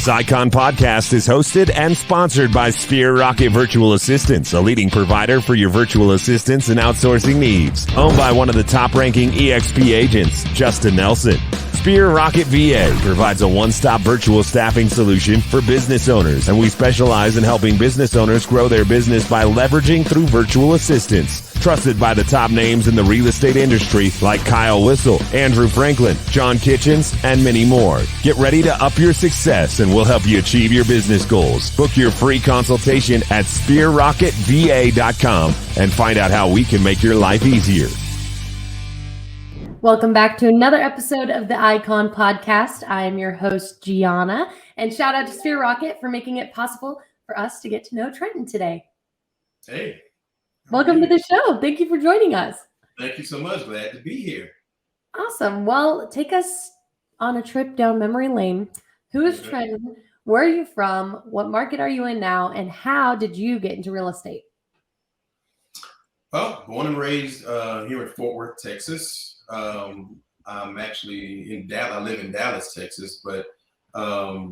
This Icon podcast is hosted and sponsored by Sphere Rocket Virtual Assistants, a leading provider for your virtual assistants and outsourcing needs. Owned by one of the top-ranking EXP agents, Justin Nelson. Sphere Rocket VA provides a one-stop virtual staffing solution for business owners, and we specialize in helping business owners grow their business by leveraging through virtual assistants. Trusted by the top names in the real estate industry like Kyle Whistle, Andrew Franklin, John Kitchens, and many more. Get ready to up your success and we'll help you achieve your business goals. Book your free consultation at sphererocketva.com and find out how we can make your life easier. Welcome back to another episode of the Icon Podcast. I am your host, Gianna, and shout out to Sphere Rocket for making it possible for us to get to know Trenton today. Hey. Welcome to the show. Thank you for joining us. Thank you so much. Glad to be here. Awesome. Well, take us on a trip down memory lane. Who is Trenton? Where are you from? What market are you in now? And how did you get into real estate? Well, born and raised here in Fort Worth, Texas. I'm actually in Dallas. I live in Dallas, Texas, but I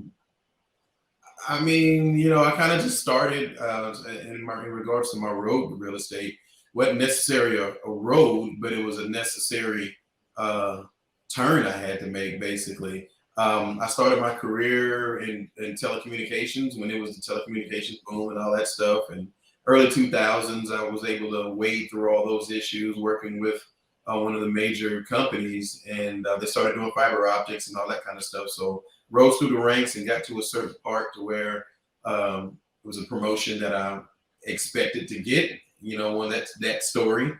kind of just started in regards to my road to real estate. Wasn't necessarily a road, but it was a necessary turn I had to make, basically. I started my career in telecommunications when it was the telecommunications boom and all that stuff. And early 2000s, I was able to wade through all those issues working with one of the major companies, and they started doing fiber optics and all that kind of stuff. So rose through the ranks and got to a certain part to where it was a promotion that I expected to get. When that's that story,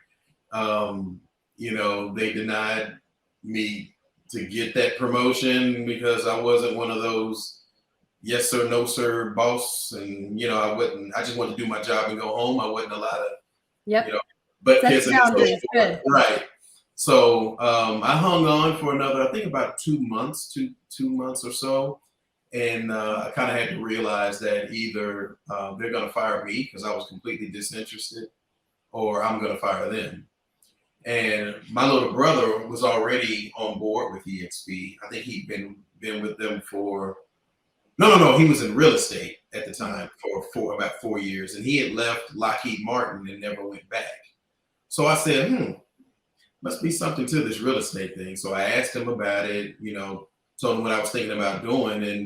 they denied me to get that promotion because I wasn't one of those yes sir, no sir boss. And, I just wanted to do my job and go home. I wasn't a lot of, but good. Right. So I hung on for another, I think about 2 months or so. And I kind of had to realize that either they're going to fire me because I was completely disinterested, or I'm going to fire them. And my little brother was already on board with EXP. I think he'd been with them for, no, he was in real estate at the time for about 4 years. And he had left Lockheed Martin and never went back. So I said, must be something to this real estate thing. So I asked him about it, told him what I was thinking about doing. And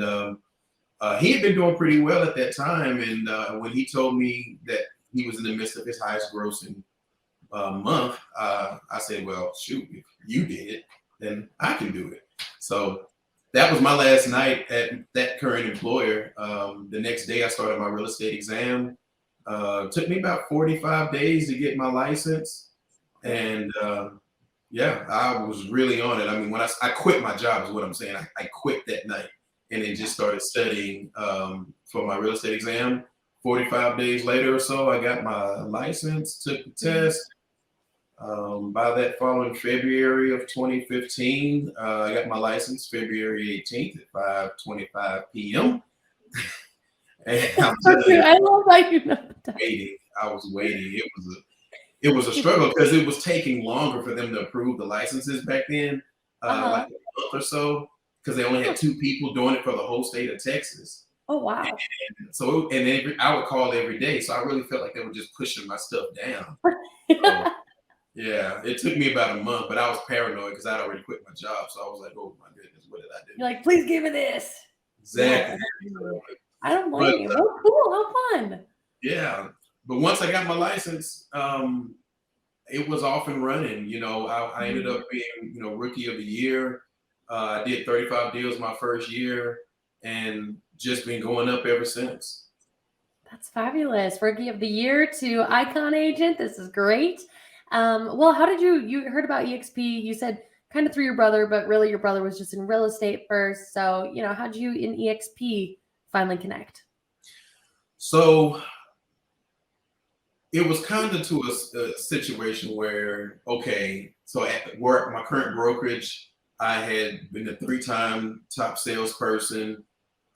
he had been doing pretty well at that time. And when he told me that he was in the midst of his highest grossing month, I said, well, shoot, if you did it, then I can do it. So that was my last night at that current employer. The next day I started my real estate exam. Took me about 45 days to get my license. And I was really on it. I mean, when I quit my job is what I'm saying. I quit that night and then just started studying for my real estate exam. 45 days later or so, I got my license, took the test. By that following February of 2015, I got my license February 18th at 5:25 p.m. And I love that you know that. I was waiting. It was a struggle because it was taking longer for them to approve the licenses back then, like a month or so, because they only had 2 people doing it for the whole state of Texas. Oh, wow. I would call every day. So I really felt like they were just pushing my stuff down. It took me about a month, but I was paranoid because I'd already quit my job. So I was like, oh my goodness, what did I do? You're like, please give me this. Exactly. I don't blame you. Oh, cool. How fun. Yeah. But once I got my license, it was off and running. I ended up being, rookie of the year. I did 35 deals my first year and just been going up ever since. That's fabulous. Rookie of the year to Icon agent. This is great. Well, how did you heard about EXP? You said kind of through your brother, but really your brother was just in real estate first. So, how did you in EXP finally connect? So it was kind of to a situation where, so at work, my current brokerage, I had been a 3-time top salesperson.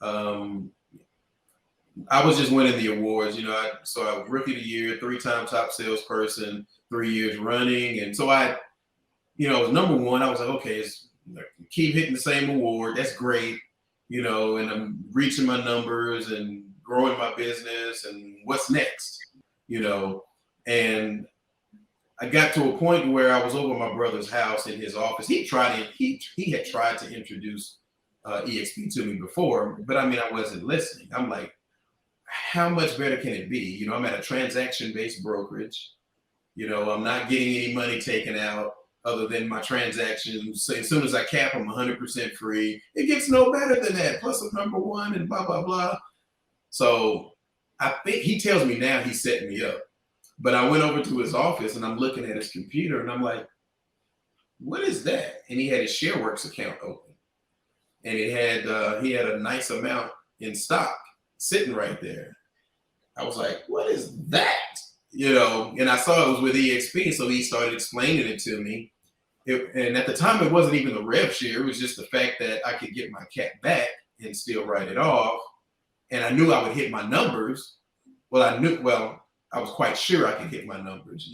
I was just winning the awards, so I was rookie of the year, 3-time top salesperson, 3 years running. And so I, it was number one. I was like, okay, keep hitting the same award. That's great. and I'm reaching my numbers and growing my business and what's next, and I got to a point where I was over my brother's house in his office. He had tried to introduce EXP to me before, but I mean, I wasn't listening. I'm like, how much better can it be? I'm at a transaction-based brokerage. I'm not getting any money taken out other than my transactions. So as soon as I cap them 100% free, it gets no better than that. Plus I'm number one and blah, blah, blah. So I think he tells me now he's setting me up. But I went over to his office and I'm looking at his computer and I'm like, what is that? And he had his ShareWorks account open. And he had a nice amount in stock sitting right there. I was like, what is that? And I saw it was with EXP, so he started explaining it to me. And at the time, it wasn't even the rev share. It was just the fact that I could get my cap back and still write it off. And I knew I would hit my numbers. I was quite sure I could hit my numbers,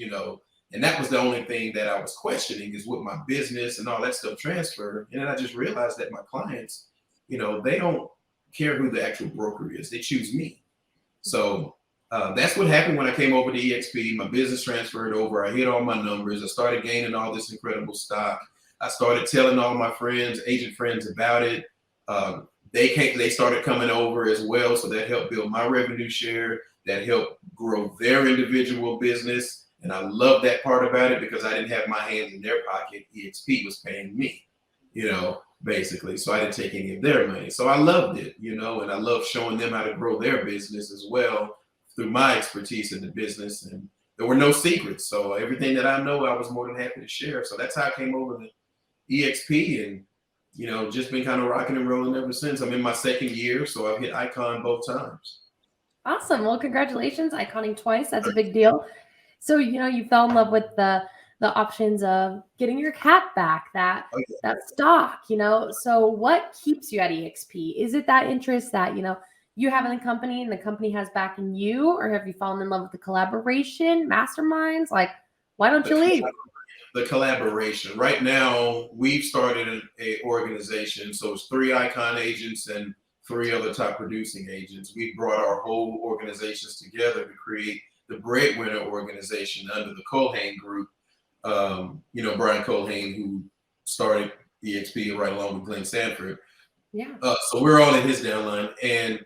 and that was the only thing that I was questioning is with my business and all that stuff transfer. And then I just realized that my clients, they don't care who the actual broker is. They choose me. So that's what happened when I came over to EXP. My business transferred over. I hit all my numbers. I started gaining all this incredible stock. I started telling all my friends, agent friends about it. They started coming over as well. So that helped build my revenue share. That helped grow their individual business. And I love that part about it because I didn't have my hands in their pocket. EXP was paying me, basically. So I didn't take any of their money. So I loved it, and I love showing them how to grow their business as well through my expertise in the business. And there were no secrets. So everything that I know, I was more than happy to share. So that's how I came over to EXP and, just been kind of rocking and rolling ever since. I'm in my second year. So I've hit Icon both times. Awesome. Well, congratulations. Iconing twice. That's a big deal. So, you fell in love with the options of getting your cap back, that stock, So what keeps you at EXP? Is it that interest that, you have in the company and the company has backing you, or have you fallen in love with the collaboration, masterminds? Like, why don't you leave? The collaboration. Right now, we've started an organization. So it's 3 Icon agents and 3 other top producing agents. We brought our whole organizations together to create the Breadwinner organization under the Colhane Group. Brian Colhane, who started EXP right along with Glenn Sanford. Yeah. So we're all in his downline, and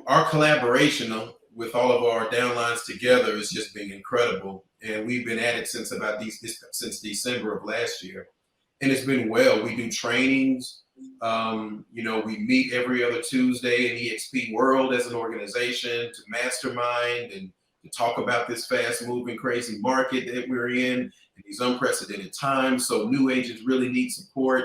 our collaboration with all of our downlines together has just been incredible. And we've been at it since since December of last year, and it's been well. We do trainings. We meet every other Tuesday in EXP World as an organization to mastermind and to talk about this fast moving, crazy market that we're in these unprecedented times. So new agents really need support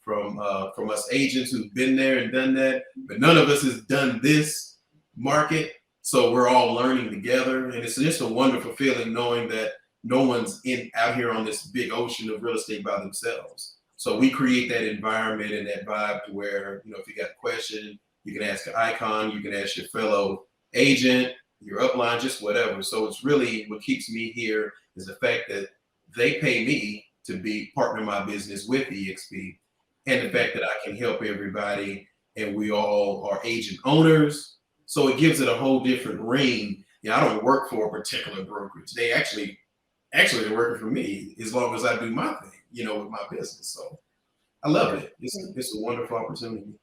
from us agents who've been there and done that, but none of us has done this market. So we're all learning together, and it's just a wonderful feeling knowing that no one's out here on this big ocean of real estate by themselves. So we create that environment and that vibe to where, if you got a question, you can ask an Icon, you can ask your fellow agent, your upline, just whatever. So it's really what keeps me here is the fact that they pay me to be partner my business with EXP, and the fact that I can help everybody and we all are agent owners. So it gives it a whole different ring. I don't work for a particular brokerage. They actually they're working for me as long as I do my thing, with my business. So I love it. It's a wonderful opportunity.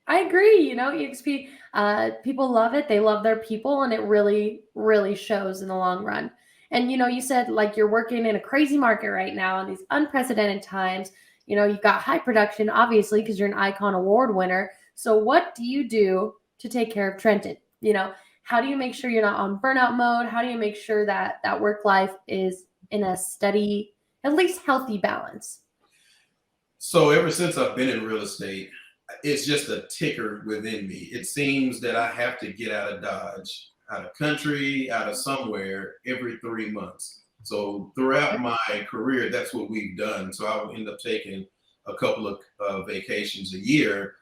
I agree. EXP, people love it. They love their people, and it really, really shows in the long run. And, you said like you're working in a crazy market right now in these unprecedented times. You've got high production, obviously, because you're an Icon Award winner. So what do you do to take care of Trenton? How do you make sure you're not on burnout mode? How do you make sure that work life is in a steady, at least healthy balance? So ever since I've been in real estate, it's just a ticker within me. It seems that I have to get out of Dodge, out of country, out of somewhere every 3 months. So throughout my career, that's what we've done. So I would end up taking a couple of vacations a year.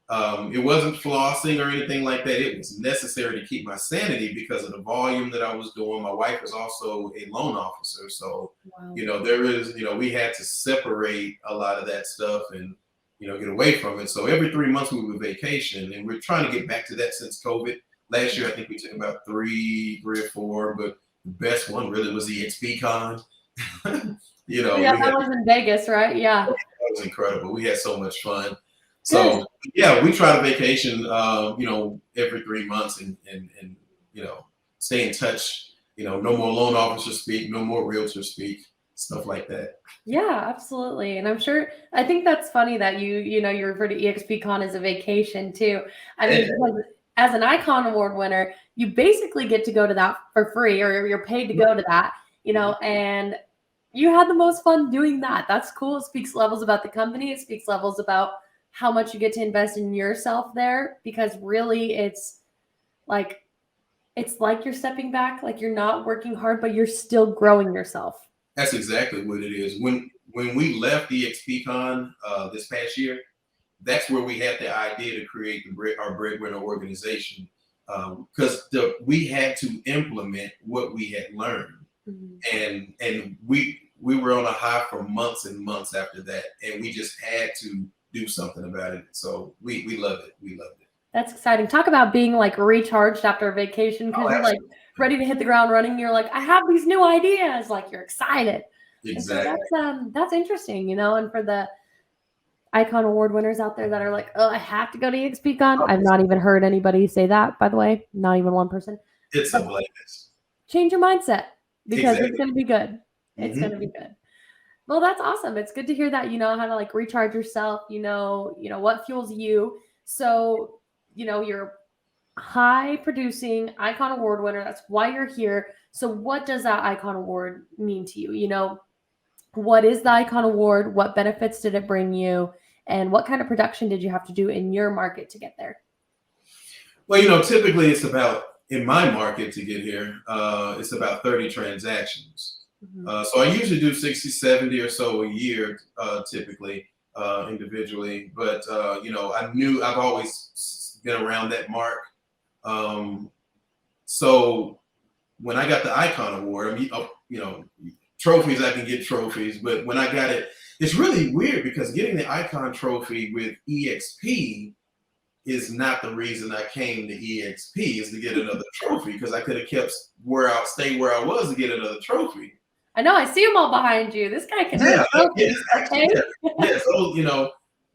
It wasn't flossing or anything like that. It was necessary to keep my sanity because of the volume that I was doing. My wife is also a loan officer. So, Wow. there is, we had to separate a lot of that stuff. And get away from it. So every 3 months we would vacation, and we're trying to get back to that since COVID. Last year, I think we took about three or four, but the best one really was the EXPCon. Yeah, that was in Vegas, right? Yeah. That was incredible. We had so much fun. So yeah, we try to vacation, every 3 months and stay in touch. No more loan officers speak, no more realtors speak, stuff like that. Yeah, absolutely. And I think that's funny that you refer to EXPCon as a vacation too. I mean, because as an Icon Award winner, you basically get to go to that for free, or you're paid to go to that, and you had the most fun doing that. That's cool. It speaks levels about the company. It speaks levels about how much you get to invest in yourself there, because really it's like you're stepping back, like you're not working hard, but you're still growing yourself. That's exactly what it is. When we left the EXPCon this past year, that's where we had the idea to create our breadwinner organization, because we had to implement what we had learned, and we were on a high for months and months after that, and we just had to do something about it. So we loved it. We loved it. That's exciting. Talk about being like recharged after a vacation, because you're like ready to hit the ground running. You're like, I have these new ideas. Like, you're excited. Exactly. So that's interesting, and for the Icon Award winners out there that are like, oh, I have to go to EXPCon. I've not even heard anybody say that, by the way. Not even one person. It's a blast. Change your mindset, because it's going to be good. It's going to be good. Well, that's awesome. It's good to hear that you know how to like recharge yourself. You know what fuels you. So, you're high producing Icon Award winner. That's why you're here. So what does that Icon Award mean to you? What is the Icon Award? What benefits did it bring you? And what kind of production did you have to do in your market to get there? Well, typically it's about, in my market to get here, it's about 30 transactions. So I usually do 60, 70 or so a year, typically, individually. But, I've always been around that mark. So when I got the Icon Award, trophies, I can get trophies, but when I got it, it's really weird, because getting the Icon trophy with EXP is not the reason I came to EXP, is to get another trophy, because I could have stayed where I was to get another trophy. I know, I see them all behind you. This guy can earn trophies. Okay. Yeah, so,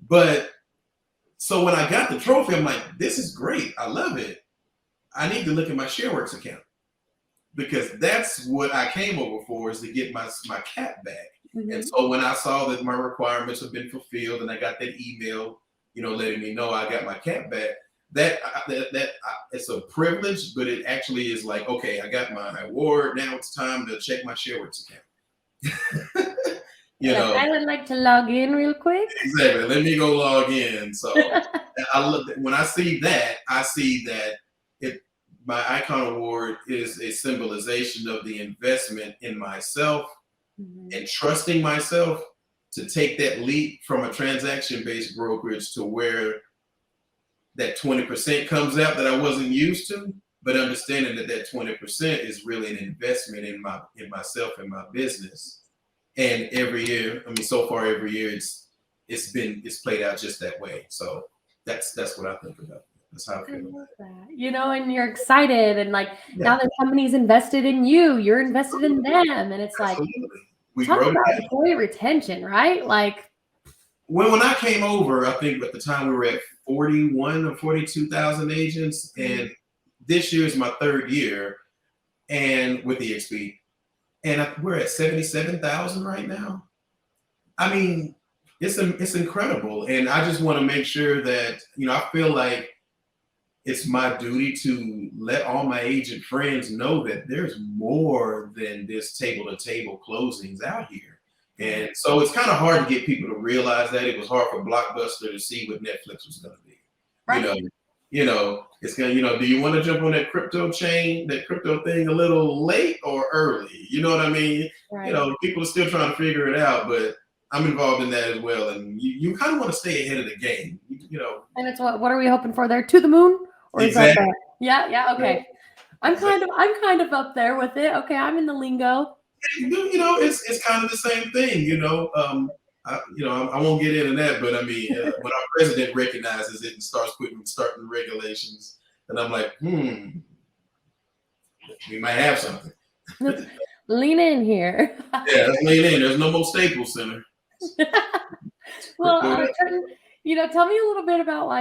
but so when I got the trophy, I'm like, this is great. I love it. I need to look at my ShareWorks account, because that's what I came over for, is to get my cap back. And so when I saw that my requirements have been fulfilled, and I got that email, letting me know I got my cap back, that it's a privilege, but it actually is like, okay, I got my award. Now it's time to check my ShareWorks account. I would like to log in real quick. Exactly. Let me go log in. So when I see that, my Icon Award is a symbolization of the investment in myself and trusting myself to take that leap from a transaction-based brokerage to where that 20% comes out that I wasn't used to, but understanding that 20% is really an investment in myself and my business. And every year, so far every year, it's played out just that way. So that's what I think about. That's how I feel about that. And you're excited, and now the company's invested in you, you're invested in them, and it's Absolutely. We talk about employee retention, right? When I came over, I think at the time we were at 41 or 42,000 agents, and this year is my third year, and with EXP, and we're at 77,000 right now. It's incredible, and I just want to make sure that I feel like it's my duty to let all my agent friends know that there's more than this table-to-table closings out here. And so it's kind of hard to get people to realize that. It was hard for Blockbuster to see what Netflix was going to be. Right. It's going to, do you want to jump on that crypto thing a little late or early? You know what I mean? Right. People are still trying to figure it out, but I'm involved in that as well. And you kind of want to stay ahead of the game, And it's what are we hoping for there? To the moon? Or exactly. Yeah. Okay. I'm kind of up there with it. Okay, I'm in the lingo. It's kind of the same thing. I won't get into that, but I mean, when our president recognizes it and starting regulations, and I'm like, we might have something. Lean in here. Yeah, let's lean in. There's no more Staples Center. Well, Trenton, tell me a little bit about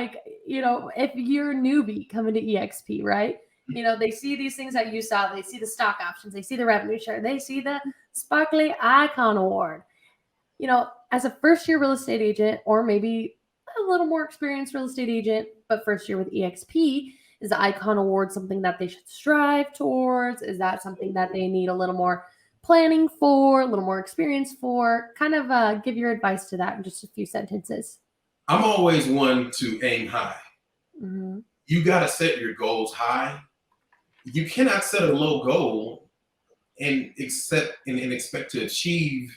if you're a newbie coming to EXP, right? They see these things that you saw. They see the stock options. They see the revenue share. They see the Sparkly Icon Award. As a first-year real estate agent, or maybe a little more experienced real estate agent, but first year with EXP, is the Icon Award something that they should strive towards? Is that something that they need a little more planning for, a little more experience for? Kind of give your advice to that in just a few sentences. I'm always one to aim high. Mm-hmm. You got to set your goals high. You cannot set a low goal and expect to achieve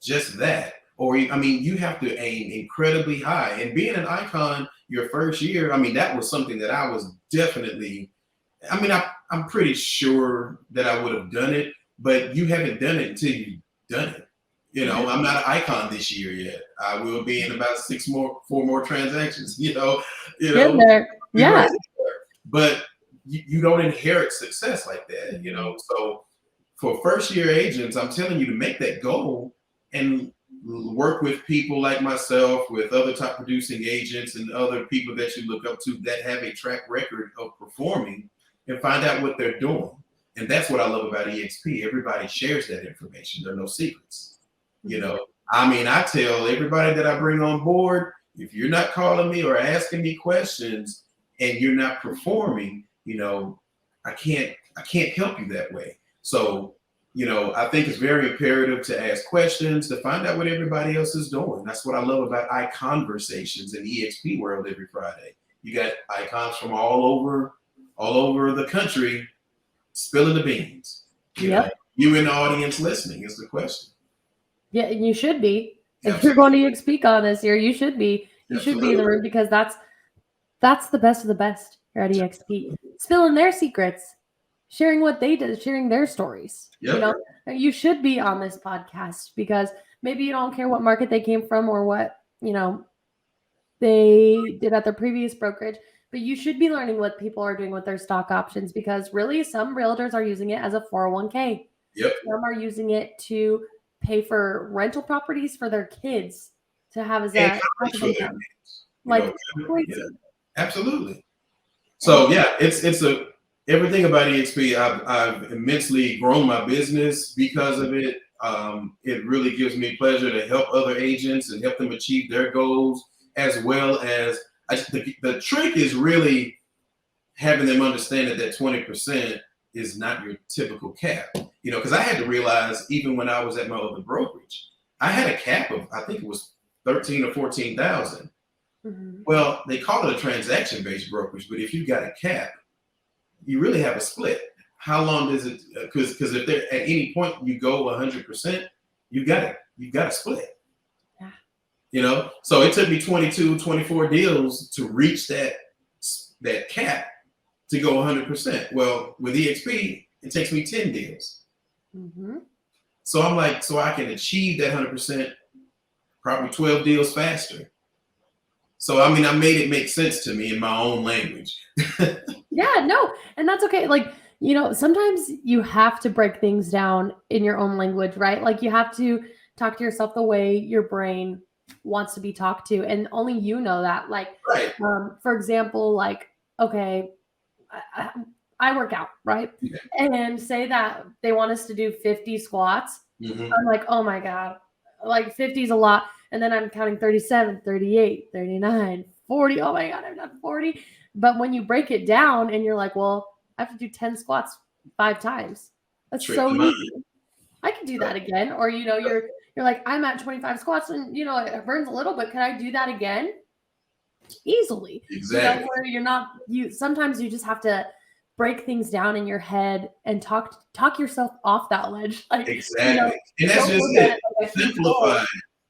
just that. Or, you have to aim incredibly high. And being an icon your first year, that was something that I was definitely, I'm pretty sure that I would have done it, but you haven't done it until you've done it. I'm not an icon this year yet. I will be in about 4 more transactions, Get there. Yeah. But you don't inherit success like that, So for first year agents, I'm telling you to make that goal and work with people like myself, with other top producing agents and other people that you look up to that have a track record of performing, and find out what they're doing. And that's what I love about EXP. Everybody shares that information. There are no secrets. I tell everybody that I bring on board, if you're not calling me or asking me questions and you're not performing, I can't help you that way. So, I think it's very imperative to ask questions, to find out what everybody else is doing. That's what I love about iConversations in EXP World every Friday. You got icons from all over the country spilling the beans. You in the audience listening is the question. Yeah, you should be. If you're going to EXPCon this year, you should be. You should be in the room, because that's the best of the best here at EXP. Spilling their secrets, sharing what they did, sharing their stories. Yep. You should be on this podcast, because maybe you don't care what market they came from or what, they did at their previous brokerage, but you should be learning what people are doing with their stock options, because really some realtors are using it as a 401k. Yep. Some are using it to pay for rental properties for their kids to have as a income. Crazy. Absolutely. So it's everything about EXP. I've immensely grown my business because of it. It really gives me pleasure to help other agents and help them achieve their goals, as well as the trick is really having them understand that 20% is not your typical cap. Because I had to realize, even when I was at my other brokerage, I had a cap of, I think it was 13 or 14,000. Mm-hmm. Well, they call it a transaction-based brokerage, but if you got a cap, you really have a split. How long does it? Because if there at any point you go 100%, you got to split. Yeah. So it took me 22, 24 deals to reach that cap to go 100%. Well, with EXP, it takes me 10 deals. Mm-hmm. So I'm like, so I can achieve that 100%, probably 12 deals faster. So, I made it make sense to me in my own language. Yeah, no, and that's okay. Sometimes you have to break things down in your own language, right? You have to talk to yourself the way your brain wants to be talked to, and only you know that. Right. For example, okay, I work out, right? Yeah. And say that they want us to do 50 squats. Mm-hmm. I'm like, oh my God, 50 is a lot. And then I'm counting 37, 38, 39, 40. Oh my God, I've done 40. But when you break it down and you're like, well, I have to do 10 squats 5 times. That's so easy. I can do that again. Or, you're like, I'm at 25 squats and, it burns a little, but can I do that again? Easily. Exactly. Where sometimes you just have to break things down in your head and talk yourself off that ledge. Exactly. And that's just it. Simplify.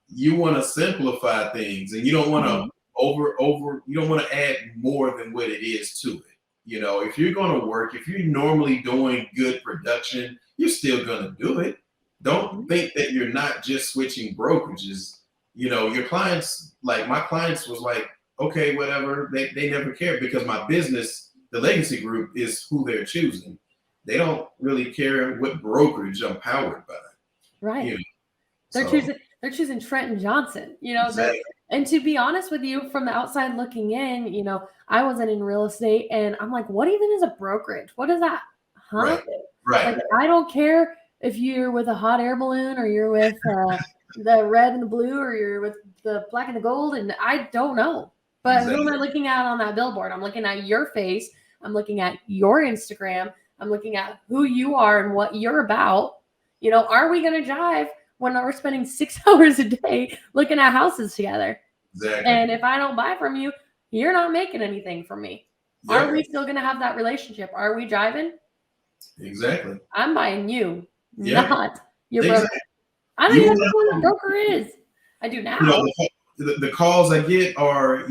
You want to simplify things, and you don't want to you don't want to add more than what it is to it. If you're going to work, if you're normally doing good production, you're still going to do it. Don't think that you're not just switching brokerages. your clients, like my clients was like, okay, whatever. They never cared because my business, the legacy group, is who they're choosing. They don't really care what brokerage I'm powered by. Right. You know, They're choosing Trenton Johnson, exactly. And to be honest with you, from the outside looking in, I wasn't in real estate and I'm like, what even is a brokerage? What is that? Huh? Right. Like, I don't care if you're with a hot air balloon or you're with the red and the blue or you're with the black and the gold, and I don't know. But who am I looking at on that billboard? I'm looking at your face. I'm looking at your Instagram. I'm looking at who you are and what you're about. Are we going to jive when we're spending 6 hours a day looking at houses together? Exactly. And if I don't buy from you, you're not making anything from me. Yep. Are we still going to have that relationship? Are we jiving? Exactly. I'm buying you, Yep. not your broker. I don't even know what a broker is. I do now. The calls I get are,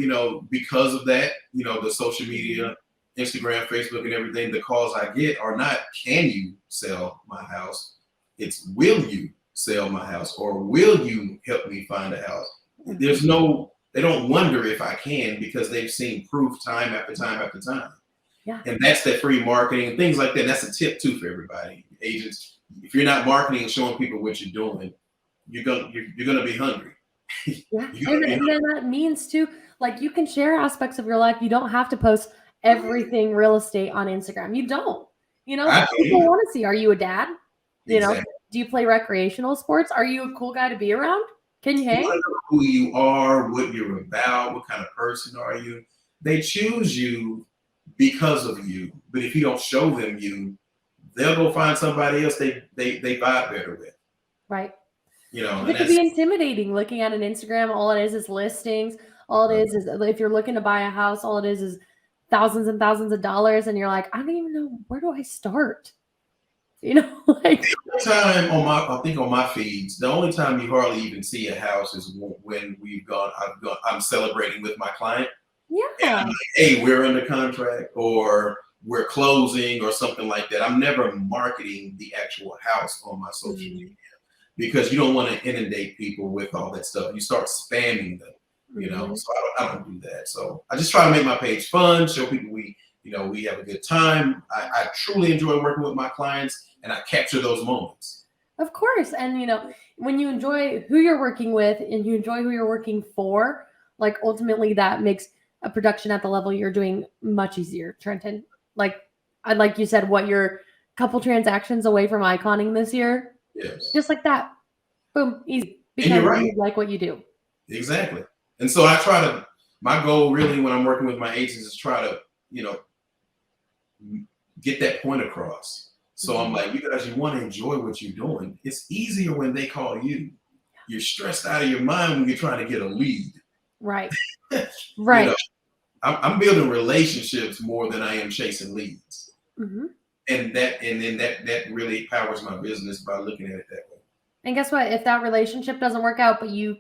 because of that, the social media, Instagram, Facebook, and everything. The calls I get are not, can you sell my house? It's, will you sell my house, or will you help me find a house? They don't wonder if I can, because they've seen proof time after time after time. Yeah. And that's that free marketing and things like that. That's a tip too for everybody. Agents, if you're not marketing and showing people what you're doing, you're gonna be hungry. Yeah. And then that means too, like, you can share aspects of your life. You don't have to post everything real estate on Instagram. You don't. People want to see, are you a dad? Exactly. Do you play recreational sports? Are you a cool guy to be around? Can you hang? You know who you are, what you're about, what kind of person are you. They choose you because of you. But if you don't show them you, they'll go find somebody else they vibe better with. Right. It could be intimidating looking at an Instagram. All it is listings. All it is if you're looking to buy a house, all it is thousands and thousands of dollars. And you're like, I don't even know, where do I start? Like the time on my feeds, the only time you hardly even see a house is when I'm celebrating with my client. Yeah. And I'm like, hey, we're under contract, or we're closing, or something like that. I'm never marketing the actual house on my social media, because you don't want to inundate people with all that stuff. You start spamming them, So I don't do that. So I just try to make my page fun, show people we have a good time. I truly enjoy working with my clients, and I capture those moments. Of course. And, when you enjoy who you're working with and you enjoy who you're working for, like, ultimately that makes a production at the level you're doing much easier, Trenton. Like you said, you're a couple transactions away from iconing this year. Yes. Just like that. Boom. Easy. Because you like what you do. Exactly. And so my goal really when I'm working with my agents is try to, get that point across. So I'm like, you guys, you want to enjoy what you're doing. It's easier when they call you. You're stressed out of your mind when you're trying to get a lead. Right. Right. I'm building relationships more than I am chasing leads. Mm-hmm. And then that really powers my business by looking at it that way. And guess what? If that relationship doesn't work out, but you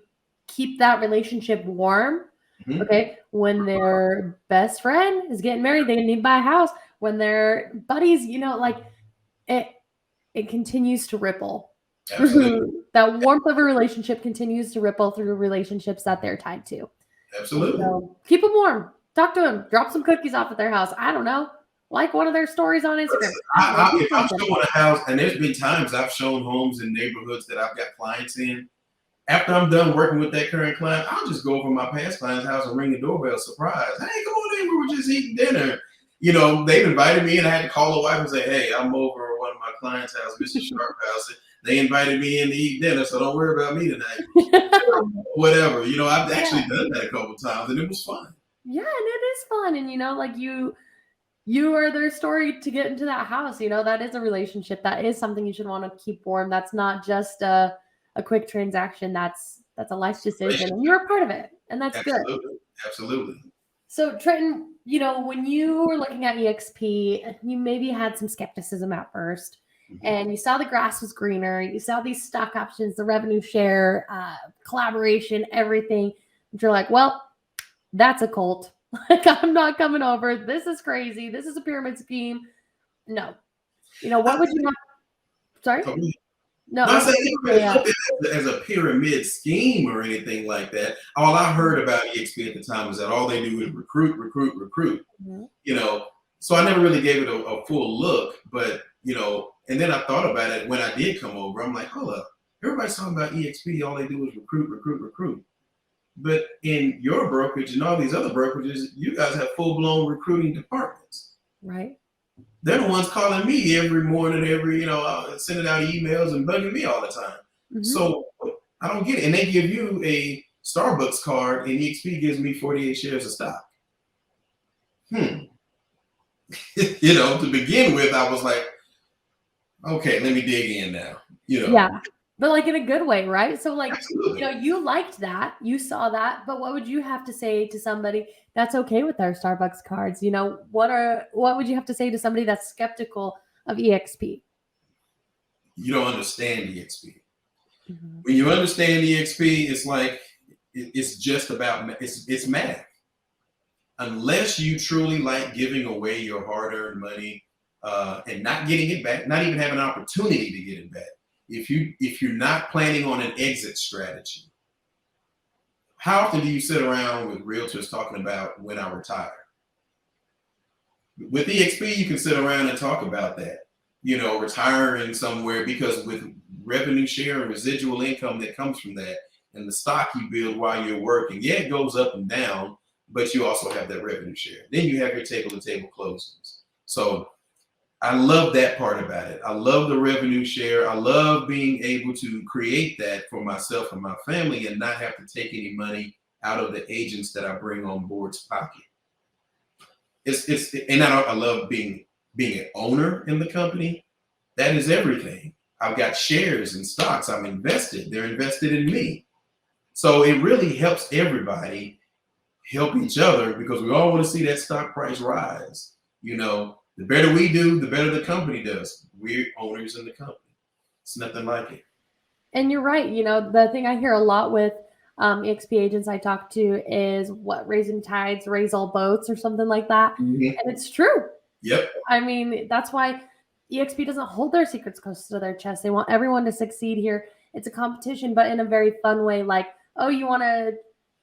keep that relationship warm, okay, when their best friend is getting married, they need to buy a house. When their buddies, it continues to ripple. Absolutely. That warmth of a relationship continues to ripple through relationships that they're tied to. Absolutely. So keep them warm. Talk to them. Drop some cookies off at their house. I don't know. Like one of their stories on Instagram. If I'm showing a house, and there's been times I've shown homes in neighborhoods that I've got clients in. After I'm done working with that current client, I'll just go over my past client's house and ring the doorbell. Surprise. Hey, come on in. We were just eating dinner. They've invited me, and I had to call the wife and say, hey, I'm over at one of my clients' house, Mrs. Sharp house. They invited me in to eat dinner, so don't worry about me tonight. Whatever. I've actually done that a couple of times, and it was fun. Yeah, and it is fun. And, you are their story to get into that house. That is a relationship. That is something you should want to keep warm. That's not just a quick transaction. That's a life decision, and you're a part of it, and that's good. Absolutely. So Trenton, when you were looking at EXP, you maybe had some skepticism at first, and you saw the grass was greener. You saw these stock options, the revenue share, collaboration, everything. But you're like, well, that's a cult. Like, I'm not coming over. This is crazy. This is a pyramid scheme. No. What would you have? Sorry? No, Not saying anybody yeah. looked at it as a pyramid scheme or anything like that. All I heard about EXP at the time was that all they do is recruit, recruit, recruit. Mhm. So I never really gave it a full look, but and then I thought about it when I did come over. I'm like, hold up, everybody's talking about EXP, all they do is recruit, recruit, recruit. But in your brokerage and all these other brokerages, you guys have full-blown recruiting departments. Right. They're the ones calling me every morning, sending out emails and bugging me all the time. Mm-hmm. So I don't get it. And they give you a Starbucks card and EXP gives me 48 shares of stock. To begin with, I was like, okay, let me dig in now. Yeah. But like in a good way, right? So like, Absolutely. You liked that, you saw that, but what would you have to say to somebody that's okay with their Starbucks cards? What would you have to say to somebody that's skeptical of EXP? You don't understand EXP. Mm-hmm. When you understand EXP, it's like, it's just about, it's math. Unless you truly like giving away your hard-earned money and not getting it back, not even having an opportunity to get it back. If you're not planning on an exit strategy, how often do you sit around with realtors talking about when I retire? With EXP, you can sit around and talk about that, retiring somewhere, because with revenue share and residual income that comes from that and the stock you build while you're working, yeah, it goes up and down, but you also have that revenue share. Then you have your table-to-table closings. So I love that part about it. I love the revenue share. I love being able to create that for myself and my family and not have to take any money out of the agents that I bring on board's pocket. I love being an owner in the company. That is everything. I've got shares and stocks. I'm invested. They're invested in me. So it really helps everybody help each other, because we all want to see that stock price rise. The better we do, the better the company does. We're owners in the company. It's nothing like it. And you're right. The thing I hear a lot with EXP agents I talk to is raising tides, raise all boats, or something like that. Mm-hmm. And it's true. Yep. I mean, that's why EXP doesn't hold their secrets close to their chest. They want everyone to succeed here. It's a competition, but in a very fun way. Like, oh, you want to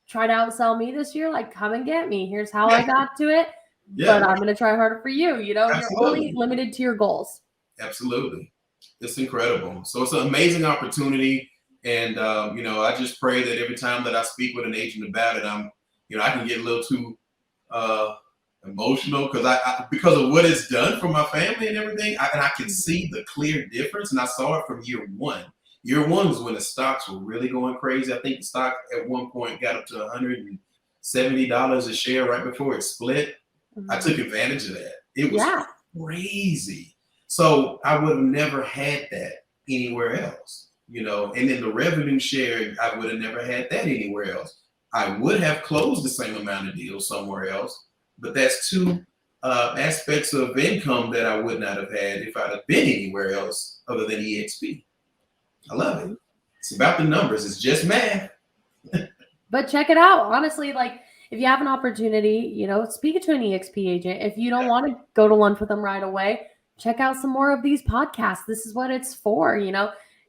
try to outsell me this year? Like, come and get me. Here's how I got to it. Yeah. But I'm going to try harder for you. You're only limited to your goals. Absolutely. It's incredible. So it's an amazing opportunity. And, I just pray that every time that I speak with an agent about it, I can get a little too emotional because of what it's done for my family and everything. I can see the clear difference. And I saw it from year one. Year one was when the stocks were really going crazy. I think the stock at one point got up to $170 a share right before it split. Mm-hmm. I took advantage of that. It was crazy. So I would have never had that anywhere else, and then the revenue share, I would have never had that anywhere else. I would have closed the same amount of deals somewhere else, but that's two aspects of income that I would not have had if I'd have been anywhere else other than EXP. I love it. It's about the numbers. It's just math. But check it out. Honestly, like, if you have an opportunity, speak to an EXP agent. If you don't want to go to lunch with them right away, check out some more of these podcasts. This is what it's for,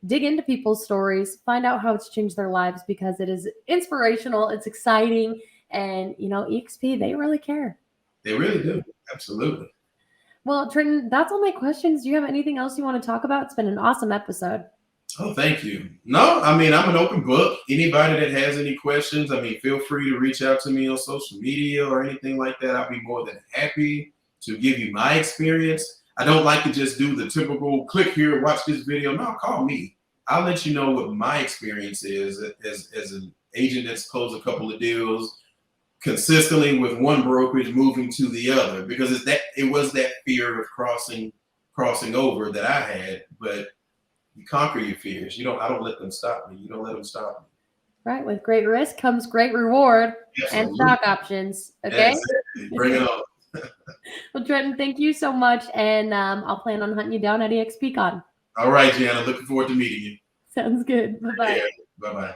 dig into people's stories, find out how it's changed their lives, because it is inspirational. It's exciting. And, EXP, they really care. They really do. Absolutely. Well, Trenton, that's all my questions. Do you have anything else you want to talk about? It's been an awesome episode. Oh, thank you. No, I'm an open book. Anybody that has any questions, feel free to reach out to me on social media or anything like that. I'll be more than happy to give you my experience. I don't like to just do the typical click here, watch this video. No, call me. I'll let you know what my experience is as an agent that's closed a couple of deals consistently with one brokerage moving to the other, because it was that fear of crossing over that I had, but you conquer your fears. I don't let them stop me. You don't let them stop me. Right. With great risk comes great reward. Absolutely. And stock options. Okay. Exactly. Bring it on. Well, Trenton, thank you so much. And I'll plan on hunting you down at EXPCon. All right, Gianna. Looking forward to meeting you. Sounds good. Bye-bye. Yeah. Bye-bye.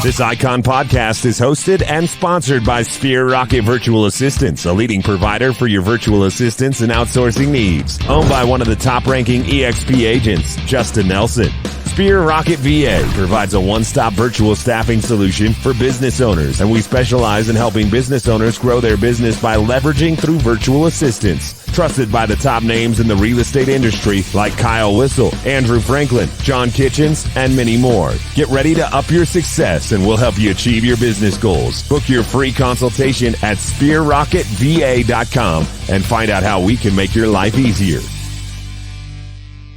This Icon podcast is hosted and sponsored by Sphere Rocket Virtual Assistants, a leading provider for your virtual assistants and outsourcing needs. Owned by one of the top-ranking EXP agents, Justin Nelson. Sphere Rocket VA provides a one-stop virtual staffing solution for business owners, and we specialize in helping business owners grow their business by leveraging through virtual assistants. Trusted by the top names in the real estate industry like Kyle Whistle, Andrew Franklin, John Kitchens, and many more. Get ready to up your success and we'll help you achieve your business goals. Book your free consultation at SphereRocketVA.com and find out how we can make your life easier.